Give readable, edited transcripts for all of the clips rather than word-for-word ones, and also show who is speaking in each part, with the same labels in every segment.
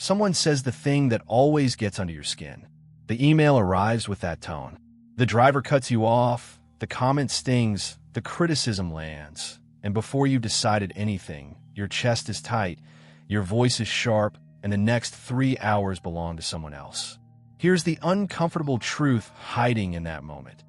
Speaker 1: Someone says the thing that always gets under your skin. The email arrives with that tone. The driver cuts you off, the comment stings, the criticism lands, and before you've decided anything, your chest is tight, your voice is sharp, and the next 3 hours belong to someone else. Here's the uncomfortable truth hiding in that moment.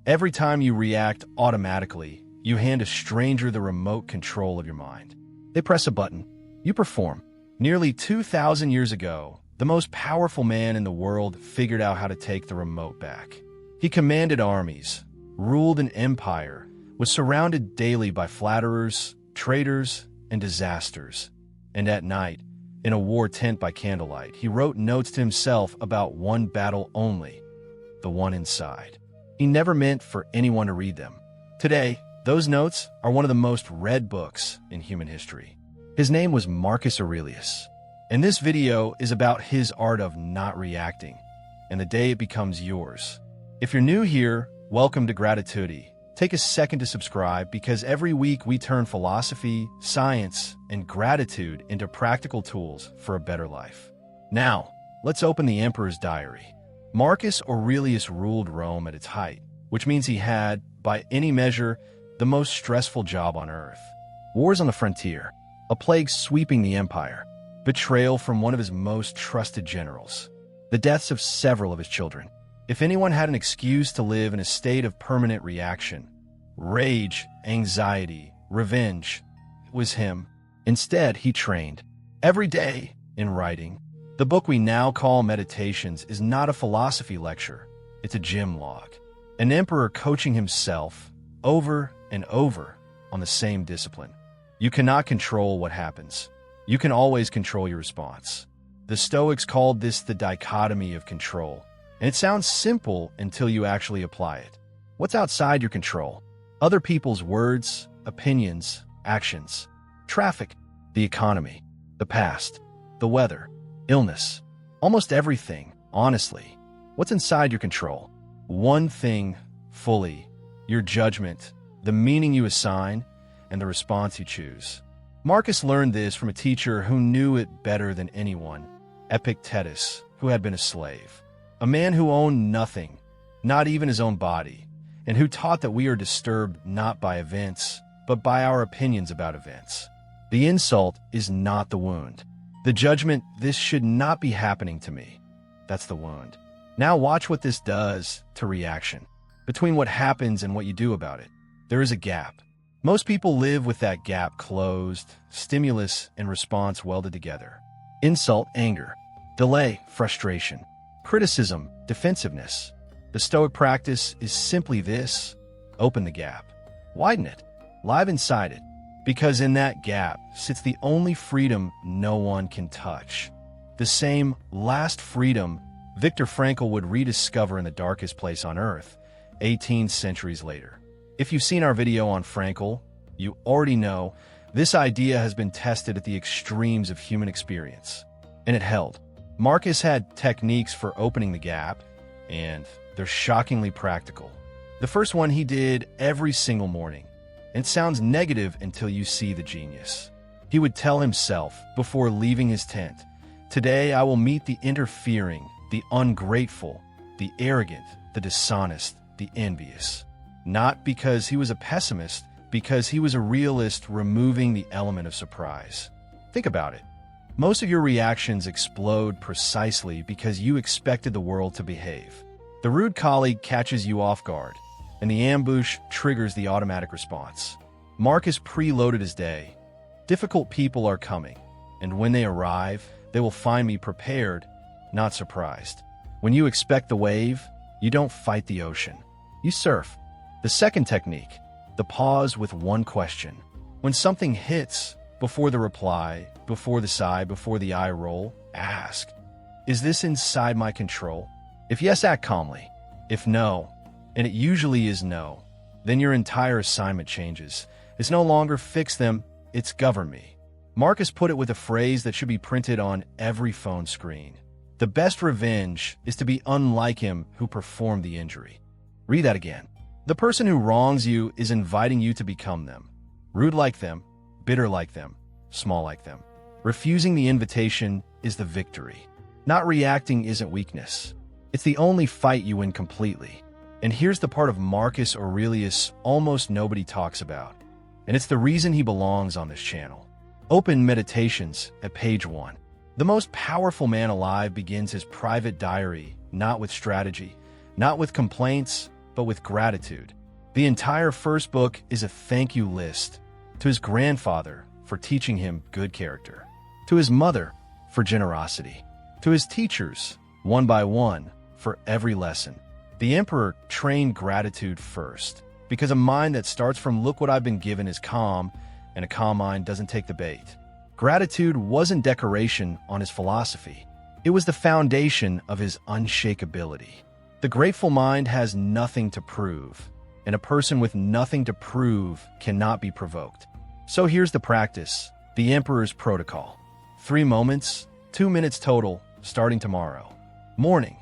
Speaker 1: Every time you react automatically, you hand a stranger the remote control of your mind. They press a button. You perform. Nearly 2,000 years ago, the most powerful man in the world figured out how to take the remote back. He commanded armies, ruled an empire, was surrounded daily by flatterers, traitors, and disasters. And at night, in a war tent by candlelight, he wrote notes to himself about one battle only, the one inside. He never meant for anyone to read them. Today, those notes are one of the most read books in human history. His name was Marcus Aurelius, and this video is about his art of not reacting, and the day it becomes yours. If you're new here, welcome to Gratitude. Take a second to subscribe because every week we turn philosophy, science, and gratitude into practical tools for a better life. Now, let's open the Emperor's Diary. Marcus Aurelius ruled Rome at its height, which means he had, by any measure, the most stressful job on earth. Wars on the frontier, a plague sweeping the empire, betrayal from one of his most trusted generals, the deaths of several of his children. If anyone had an excuse to live in a state of permanent reaction, rage, anxiety, revenge, it was him. Instead, he trained. Every day, in writing. The book we now call Meditations is not a philosophy lecture, it's a gym log. An emperor coaching himself over and over on the same discipline. You cannot control what happens. You can always control your response. The Stoics called this the dichotomy of control. And it sounds simple until you actually apply it. What's outside your control? Other people's words, opinions, actions, traffic, the economy, the past, the weather, illness, almost everything, honestly. What's inside your control? One thing, fully, your judgment, the meaning you assign, and the response you choose. Marcus learned this from a teacher who knew it better than anyone, Epictetus, who had been a slave. A man who owned nothing, not even his own body, and who taught that we are disturbed not by events, but by our opinions about events. The insult is not the wound. The judgment, this should not be happening to me. That's the wound. Now watch what this does to reaction. Between what happens and what you do about it, there is a gap. Most people live with that gap closed, stimulus and response welded together. Insult, anger. Delay, frustration. Criticism, defensiveness. The Stoic practice is simply this: open the gap, widen it, live inside it, because in that gap sits the only freedom no one can touch. The same last freedom Viktor Frankl would rediscover in the darkest place on earth, 18 centuries later. If you've seen our video on Frankl, you already know this idea has been tested at the extremes of human experience, and it held. Marcus had techniques for opening the gap, and they're shockingly practical. The first one he did every single morning. It sounds negative until you see the genius. He would tell himself before leaving his tent, "Today I will meet the interfering, the ungrateful, the arrogant, the dishonest, the envious." Not because he was a pessimist, because he was a realist removing the element of surprise. Think about it. Most of your reactions explode precisely because you expected the world to behave. The rude colleague catches you off guard, and the ambush triggers the automatic response. Marcus preloaded his day. Difficult people are coming, and when they arrive, they will find me prepared, not surprised. When you expect the wave, you don't fight the ocean. You surf. The second technique, the pause with one question. When something hits, before the reply, before the sigh, before the eye roll, ask, is this inside my control? If yes, act calmly. If no, and it usually is no, then your entire assignment changes. It's no longer fix them, it's govern me. Marcus put it with a phrase that should be printed on every phone screen. The best revenge is to be unlike him who performed the injury. Read that again. The person who wrongs you is inviting you to become them. Rude like them, bitter like them, small like them. Refusing the invitation is the victory. Not reacting isn't weakness. It's the only fight you win completely. And here's the part of Marcus Aurelius almost nobody talks about. And it's the reason he belongs on this channel. Open Meditations at page 1. The most powerful man alive begins his private diary, not with strategy, not with complaints, but with gratitude. The entire first book is a thank you list to his grandfather for teaching him good character, to his mother for generosity, to his teachers, one by one, for every lesson. The emperor trained gratitude first, because a mind that starts from look what I've been given is calm, and a calm mind doesn't take the bait. Gratitude wasn't decoration on his philosophy. It was the foundation of his unshakability. The grateful mind has nothing to prove, and a person with nothing to prove cannot be provoked. So here's the practice, the emperor's protocol. 3 moments, 2 minutes total, starting tomorrow. Morning,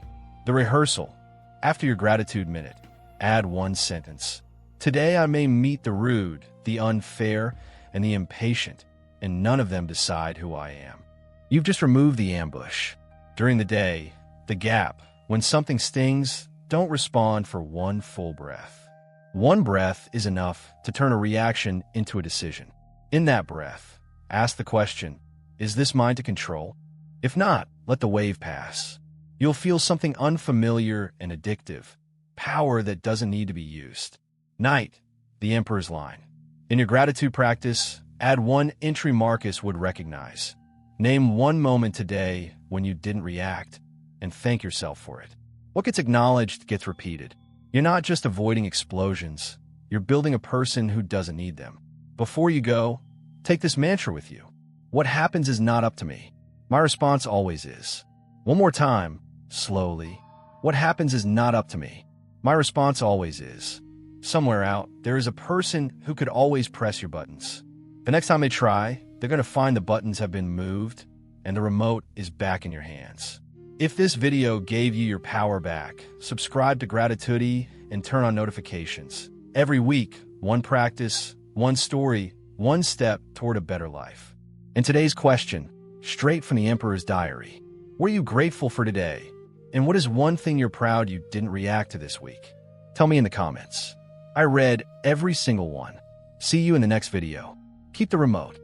Speaker 1: the rehearsal. After your gratitude minute, add 1 sentence. Today I may meet the rude, the unfair, and the impatient, and none of them decide who I am. You've just removed the ambush. During the day, the gap, when something stings, don't respond for 1 full breath. 1 breath is enough to turn a reaction into a decision. In that breath, ask the question, is this mine to control? If not, let the wave pass. You'll feel something unfamiliar and addictive, power that doesn't need to be used. Night, the emperor's line. In your gratitude practice, add 1 entry Marcus would recognize. Name 1 moment today when you didn't react, and thank yourself for it. What gets acknowledged gets repeated. You're not just avoiding explosions, you're building a person who doesn't need them. Before you go, take this mantra with you. What happens is not up to me. My response always is. One more time, slowly. What happens is not up to me. My response always is. Somewhere out, there is a person who could always press your buttons. The next time they try, they're going to find the buttons have been moved and the remote is back in your hands. If this video gave you your power back, subscribe to Gratitude and turn on notifications. Every week, 1 practice, 1 story, 1 step toward a better life. And today's question, straight from the Emperor's Diary. What are you grateful for today? And what is 1 thing you're proud you didn't react to this week? Tell me in the comments. I read every single one. See you in the next video. Keep the remote.